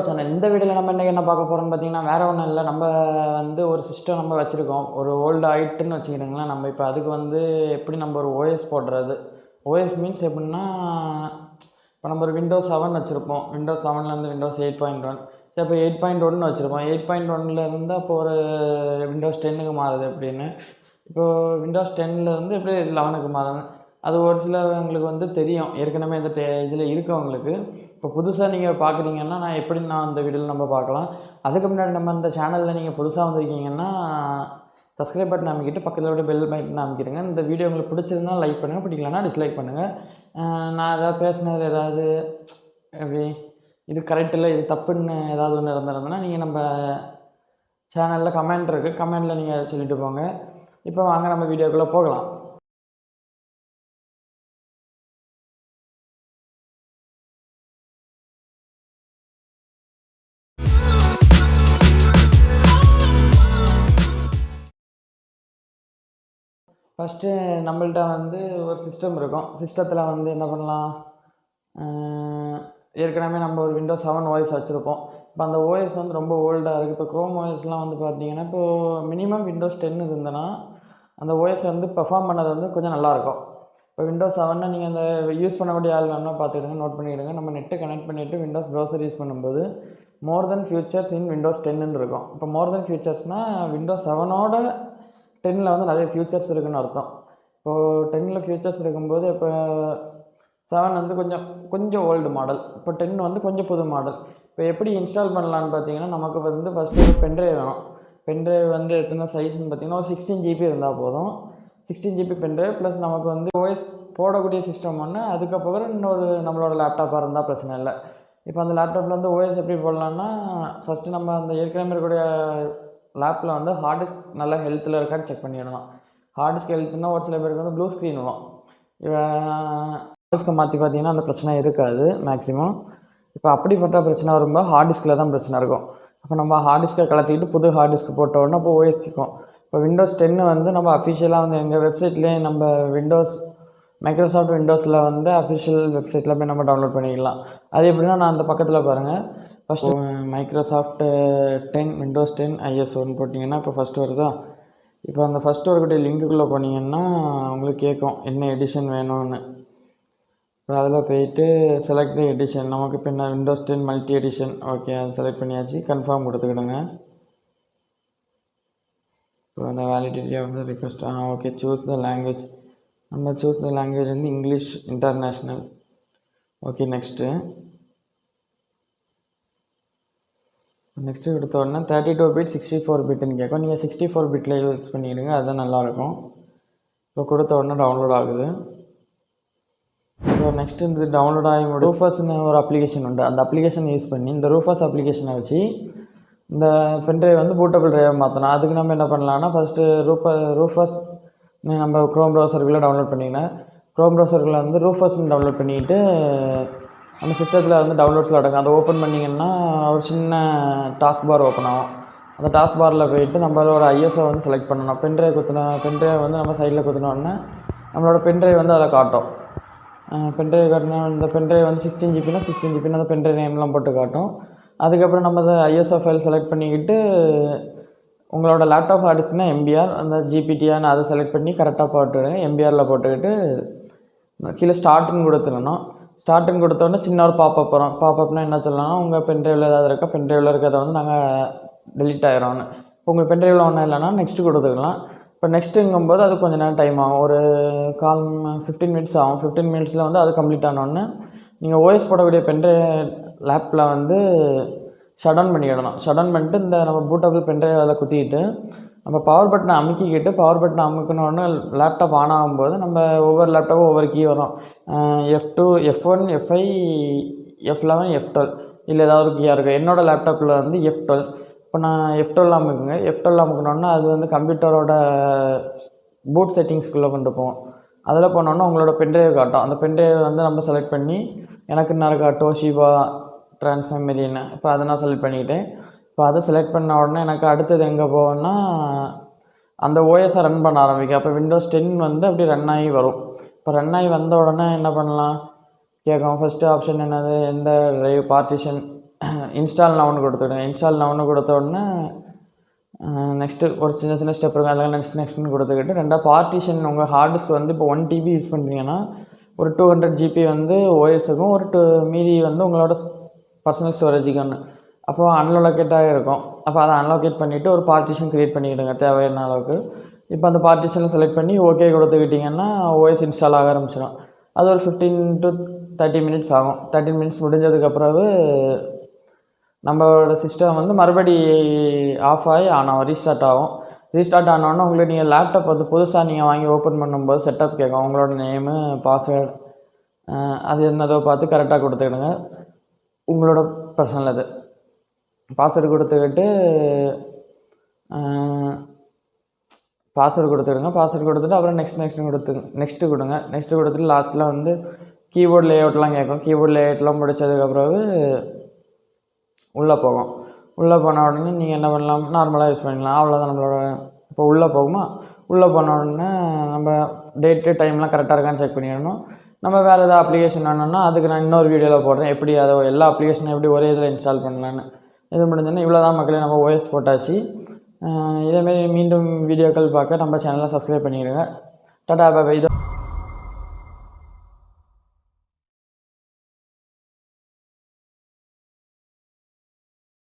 Channel இந்த வீடியோவில் நம்ம இன்றைக்கி என்ன பார்க்க போகிறோம்னு பார்த்தீங்கன்னா வேறு ஒன்றும் இல்லை. நம்ம வந்து ஒரு சிஸ்டம் நம்ம வச்சுருக்கோம், ஒரு ஓல்டு ஆயிட்டுன்னு வச்சுக்கிட்டிங்களேன். நம்ம இப்போ அதுக்கு வந்து எப்படி நம்ம ஒரு ஓஎஸ் போடுறது. ஓஎஸ் மீன்ஸ் எப்படின்னா, இப்போ நம்ம ஒரு விண்டோஸ் 7 வச்சுருப்போம், விண்டோஸ் 7லேருந்து விண்டோஸ் 8.1. இப்போ 8.1 வச்சுருப்போம், 8.1லேருந்து அப்போ ஒரு விண்டோஸ் 10க்கு மாறுது அப்படின்னு. இப்போது விண்டோஸ் 10லேருந்து எப்படி 11க்கு மாறுது. அது ஒரு சிலவங்களுக்கு வந்து தெரியும், ஏற்கனவே இந்த இதில் இருக்கவங்களுக்கு. இப்போ புதுசாக நீங்கள் பார்க்குறீங்கன்னா நான் எப்படின்னு அந்த வீடியோவில் நம்ம பார்க்கலாம். அதுக்கு முன்னாடி நம்ம இந்த சேனலில் நீங்கள் புதுசாக வந்திருக்கீங்கன்னா சப்ஸ்கிரைப் பட்டன் அமைக்கிட்டு பக்கத்தில் விட பெல் பட்டன் அமைக்கிடுங்க. இந்த வீடியோ உங்களுக்கு பிடிச்சிருந்தா லைக் பண்ணுங்கள், பிடிக்கலன்னா டிஸ்லைக் பண்ணுங்கள். நான் ஏதாவது பேசினது ஏதாவது எப்படி இது கரெக்ட் இல்லை, இது தப்புன்னு ஏதாவது ஒன்று இருந்திருந்தேன்னா நீங்கள் நம்ம சேனலில் கமெண்ட் இருக்குது, கமெண்டில் நீங்கள் சொல்லிட்டு போங்க. இப்போ வாங்க நம்ம வீடியோக்குள்ளே போகலாம். ஃபஸ்ட்டு நம்மள்ட்ட வந்து ஒரு சிஸ்டம் இருக்கும். சிஸ்டத்தில் வந்து என்ன பண்ணலாம், ஏற்கனவே நம்ம ஒரு விண்டோஸ் 7 ஓஎஸ் வச்சுருப்போம். இப்போ அந்த ஓஎஸ் வந்து ரொம்ப ஓல்டாக இருக்குது. இப்போ க்ரோம் ஓஎஸ்லாம் வந்து பார்த்தீங்கன்னா, இப்போது மினிமம் விண்டோஸ் 10 இருந்ததுன்னா அந்த ஓஎஸ் வந்து பெர்ஃபார்ம் பண்ணது வந்து கொஞ்சம் நல்லாயிருக்கும். இப்போ விண்டோஸ் 7 நீங்கள் அந்த யூஸ் பண்ணக்கூடிய ஆள் வேணால் பார்த்துக்கிடுங்க, நோட் பண்ணிவிடுங்க. நம்ம நெட்டை கனெக்ட் பண்ணிவிட்டு விண்டோஸ் ப்ரௌசர் யூஸ் பண்ணும்போது மோர் தென் ஃபியூச்சர்ஸ் இன் விண்டோஸ் 10ன்னு இருக்கும். இப்போ மோர் தென் ஃபியூச்சர்ஸ்னால் விண்டோஸ் 7ஓட 10ல் வந்து நிறைய ஃபியூச்சர்ஸ் இருக்குதுன்னு அர்த்தம். இப்போது 10ல் ஃபியூச்சர்ஸ் இருக்கும்போது இப்போ 7 வந்து கொஞ்சம் ஓல்டு மாடல், இப்போ 10 வந்து கொஞ்சம் புது மாடல். இப்போ எப்படி இன்ஸ்டால் பண்ணலான்னு பார்த்தீங்கன்னா, நமக்கு வந்து ஃபஸ்ட்டு ஒரு பென்ட்ரைவ் வேணும். பென்ட்ரைவ் வந்து எத்தனை சைஸ்ன்னு பார்த்தீங்கன்னா ஒரு 16 GB இருந்தால் போதும். 16 GB பென்ட்ரைவ் ப்ளஸ் நமக்கு வந்து ஓஎஸ் போடக்கூடிய சிஸ்டம் ஒன்று, அதுக்கப்புறம் இன்னொரு நம்மளோட லேப்டாப்பாக இருந்தால் பிரச்சனை இல்லை. இப்போ அந்த லேப்டாப்பில் வந்து ஓஎஸ் எப்படி போடலான்னா, ஃபஸ்ட்டு நம்ம அந்த ஏற்கனவே இருக்கக்கூடிய லேப்பில் வந்து ஹார்ட் டிஸ்க் நல்லா ஹெல்த்தில் இருக்கான்னு செக் பண்ணிடணும். ஹார்ட் டிஸ்க் ஹெல்த்துனா ஒரு சில பேருக்கு வந்து ப்ளூ ஸ்க்ரீன் வரும். ஹார்ட் டிஸ்க்கை மாற்றி பார்த்தீங்கன்னா அந்த பிரச்சனை இருக்காது மேக்ஸிமம். இப்போ அப்படிப்பட்ட பிரச்சனை வரும்போது ஹார்ட் டிஸ்கில் தான் பிரச்சனை இருக்கும். அப்போ நம்ம ஹார்ட் டிஸ்க்கை கலத்திக்கிட்டு புது ஹார்ட் டிஸ்க் போட்ட உடனே அப்போ ஓஎஸ் கேட்கும். இப்போ விண்டோஸ் 10 வந்து நம்ம அஃபிஷியலாக வந்து எங்கள் வெப்சைட்லேயே நம்ம மைக்ரோசாஃப்ட் விண்டோஸில் வந்து அஃபிஷியல் வெப்சைட்டில் போய் நம்ம டவுன்லோட் பண்ணிக்கலாம். அது எப்படின்னா நான் அந்த பக்கத்தில் பாருங்கள், ஃபஸ்ட்டு மைக்ரோசாஃப்ட் 10 விண்டோஸ் 10 IS1 போட்டிங்கன்னா இப்போ ஃபஸ்ட்டு வருதா. இப்போ அந்த ஃபஸ்ட்டு வரக்கூடிய லிங்க்குள்ளே போனீங்கன்னா உங்களுக்கு கேட்கும் என்ன எடிஷன் வேணும்னு. இப்போ அதில் போயிட்டு செலக்ட் எடிஷன், நமக்கு இப்போ என்ன விண்டோஸ் 10 மல்டி எடிஷன், ஓகே அதை செலக்ட் பண்ணியாச்சு. கன்ஃபார்ம் கொடுத்துக்கிடுங்க. இப்போ அந்த validity of the request, okay choose the language, நம்ம சூஸ் த லாங்குவேஜ் வந்து இங்கிலீஷ் இன்டர்நேஷ்னல். ஓகே நெக்ஸ்ட்டு கொடுத்த உடனே 32 பிட் 64 பிட்னு கேட்கும். நீங்கள் 64 பிட்டில் யூஸ் பண்ணிவிடுங்க, அதுதான் நல்லாயிருக்கும். இப்போ கொடுத்த உடனே டவுன்லோட் ஆகுது. இப்போ நெக்ஸ்ட்டு இந்த டவுன்லோட் ஆகி ரூஃபர்ஸ்னு ஒரு அப்ளிகேஷன் உண்டு. அந்த அப்ளிகேஷன் யூஸ் பண்ணி இந்த ரூஃபர்ஸ் அப்ளிகேஷனை வச்சு இந்த பென்ட்ரைவ் வந்து பூட்டபிள் ட்ரைவாக மாற்றணும். அதுக்கு நம்ம என்ன பண்ணலான்னா, ஃபஸ்ட்டு ரூஃபர்ஸ் நம்ம க்ரோம் ப்ரௌசருக்குள்ளே டவுன்லோட் பண்ணிங்கன்னா, க்ரோம் ப்ரௌசருக்குள்ளே வந்து ரூஃபர்ஸ்னு டவுன்லோட் பண்ணிவிட்டு அந்த சிஸ்டத்தில் வந்து டவுன்லோட்ஸில் அடங்கும். அதை ஓப்பன் பண்ணிங்கன்னா ஒரு சின்ன டாஸ்க் பார் ஓப்பன் ஆகும். அந்த டாஸ்க் பாரில் போயிட்டு நம்ம ஒரு ஐஎஸ்ஓ வந்து செலக்ட் பண்ணணும். பென்ட்ரைவ் பென்ட்ரைவ் வந்து நம்ம சைடில் குத்தினோடனே நம்மளோட பென்ட்ரைவ் வந்து அதில் காட்டும். பென்ட்ரைவ் காட்டினா இந்த பென்ட்ரைவ் வந்து 16 GB 16 GB அந்த பென்ட்ரைவ் நேம்லாம் போட்டு காட்டும். அதுக்கப்புறம் நம்ம அதை ஐஎஸ்ஓ ஃபைல் செலக்ட் பண்ணிக்கிட்டு உங்களோட லேப்டாப் ஹார்ட் டிஸ்க்னா எம்பிஆர், அந்த ஜிபிடிஆன்னு அதை செலக்ட் பண்ணி கரெக்டாக போட்டுவிடுங்க. எம்பிஆரில் போட்டுக்கிட்டு கீழே ஸ்டார்ட்னு கொடுத்துடணும். ஸ்டார்ட்னு கொடுத்தோடனே சின்ன ஒரு பாப்பப் வரும். பாப்பப்னா என்ன சொல்லலாம்னா, உங்கள் பென்ட்ரைவில் ஏதாவது இருக்கா, பென்ட்ரைவில் இருக்கிறத வந்து நாங்கள் டெலிட் ஆகிரோன்னு. இப்போ உங்கள் பென்ட்ரைவில் ஒன்றும் இல்லைன்னா நெக்ஸ்ட்டு கொடுத்துக்கலாம். இப்போ நெக்ஸ்ட்டுங்கும்போது அது கொஞ்சம் நேரம் டைம் ஆகும், ஒரு 15 மினிட்ஸ் ஆகும். 15 மினிட்ஸில் வந்து அது கம்ப்ளீட் ஆனோடனே நீங்கள் ஓஎஸ் போடக்கூடிய பென்ட்ரைவ் லேப்பில் வந்து ஷட் டவுன் பண்ணிடணும். ஷட் டவுன் பண்ணிட்டு இந்த நம்ம பூட்டபிள் பென்ட்ரைவ் அதில் குத்திக்கிட்டு நம்ம பவர் பட்டனை அமுக்கிக்கிட்டு, பவர் பட்டனை அமுக்கினோடனே லேப்டாப் ஆன் ஆகும்போது நம்ம ஒவ்வொரு லேப்டாப்பும் ஒவ்வொரு கீ வரும். F2 F1 F5 F11 F12 இல்லை ஏதாவது ஒரு கீயாக இருக்குது. என்னோடய லேப்டாப்பில் வந்து F12. இப்போ நான் F12 அமுக்குங்க. F12 அமுக்கினோன்னா அது வந்து கம்ப்யூட்டரோட பூட் செட்டிங்ஸ்குள்ளே கொண்டு போவோம். அதில் போனோன்னா உங்களோட பென்ட்ரைவ் காட்டும். அந்த பென்ட்ரைவ் வந்து நம்ம செலக்ட் பண்ணி எனக்கு என்ன இருக்கா டோஷிபா ட்ரான்ஸ்மெமரின்னு, இப்போ அதை நான் செலக்ட் பண்ணிக்கிட்டேன். இப்போ அதை செலக்ட் பண்ண உடனே எனக்கு அடுத்தது எங்கே போவோன்னா அந்த ஓஎஸை ரன் பண்ண ஆரம்பிக்கும். அப்போ விண்டோஸ் 10 வந்து அப்படி ரன் ஆகி வரும். இப்போ ரன் ஆகி வந்த உடனே என்ன பண்ணலாம் கேட்கும். ஃபஸ்ட்டு ஆப்ஷன் என்னது, எந்த ட்ரைவ் பார்ட்டிஷன் இன்ஸ்டால் நவுன்னு கொடுத்துடுங்க. இன்ஸ்டால் நவுன்னு கொடுத்த உடனே நெக்ஸ்ட்டு ஒரு சின்ன சின்ன ஸ்டெப் இருக்கும், அதெல்லாம் நெக்ஸ்ட்னு கொடுத்துக்கிட்டு ரெண்டாவது பார்ட்டிஷன். உங்கள் ஹார்ட் டிஸ்க் வந்து இப்போ 1 TB யூஸ் பண்ணுறீங்கன்னா ஒரு 200 GB வந்து ஓஎஸுக்கும் ஒரு மீதி வந்து உங்களோட பர்சனல் ஸ்டோரேஜுக்கு ஒன்று. அப்போ அன்லொகேட்டாக இருக்கும். அப்போ அதை அன்லொகேட் பண்ணிவிட்டு ஒரு பார்ட்டிஷன் க்ரியேட் பண்ணிக்கிடுங்க தேவையான அளவுக்கு. இப்போ அந்த பார்ட்டிஷனை செலக்ட் பண்ணி ஓகே கொடுத்துக்கிட்டிங்கன்னா ஓஎஸ் இன்ஸ்டால் ஆக ஆரம்பிச்சிடும். அது ஒரு 15 to 30 மினிட்ஸ் ஆகும். 13 மினிட்ஸ் முடிஞ்சதுக்கப்புறவு நம்மளோட சிஸ்டம் வந்து மறுபடி ஆஃப் ஆகி ஆன் ஆகும், ரீஸ்டார்ட் ஆகும். ரீஸ்டார்ட் ஆனோடனே உங்களுக்கு நீங்கள் லேப்டாப் வந்து புதுசாக நீங்கள் வாங்கி ஓப்பன் பண்ணும்போது செட்டப் கேட்கும். உங்களோட நேமு, பாஸ்வேர்டு அது என்னதோ பார்த்து கரெக்டாக கொடுத்துக்கிடுங்க. உங்களோட பர்சனல் அது பாஸ்வேர்டு கொடுத்துக்கிட்டு பாஸ்வேர்டு கொடுத்துட்டு அப்புறம் நெக்ஸ்ட்டு கொடுங்க. நெக்ஸ்ட்டு கொடுத்துட்டு லாஸ்ட்டில் வந்து கீபோர்ட் லேஅவுட்லாம் கேட்கும். கீபோர்ட் லேஅவுட்லாம் முடித்ததுக்கப்புறம் உள்ளே போகும். உள்ளே போன உடனே நீங்கள் என்ன பண்ணலாம், நார்மலாக யூஸ் பண்ணிக்கலாம். அவ்வளோதான் நம்மளோட. இப்போ உள்ளே போகுமா, உள்ளே போன உடனே நம்ம டேட்டு டைம்லாம் கரெக்டாக இருக்கான்னு செக் பண்ணிடணும். நம்ம வேறு ஏதாவது அப்ளிகேஷன் வேணும்னா அதுக்கு நான் இன்னொரு வீடியோவில் போடுறேன், எப்படி அதை எல்லா அப்ளிகேஷனும் எப்படி ஒரே இதில் இன்ஸ்டால் பண்ணலான்னு. இது முடிஞ்சோன்னா இவ்வளோ தான் மக்களே, நம்ம ஓஎஸ் போட்டாச்சு. இதேமாரி மீண்டும் வீடியோக்கள் பார்க்க நம்ம சேனலை சப்ஸ்கிரைப் பண்ணிவிடுங்க. Tata bye by.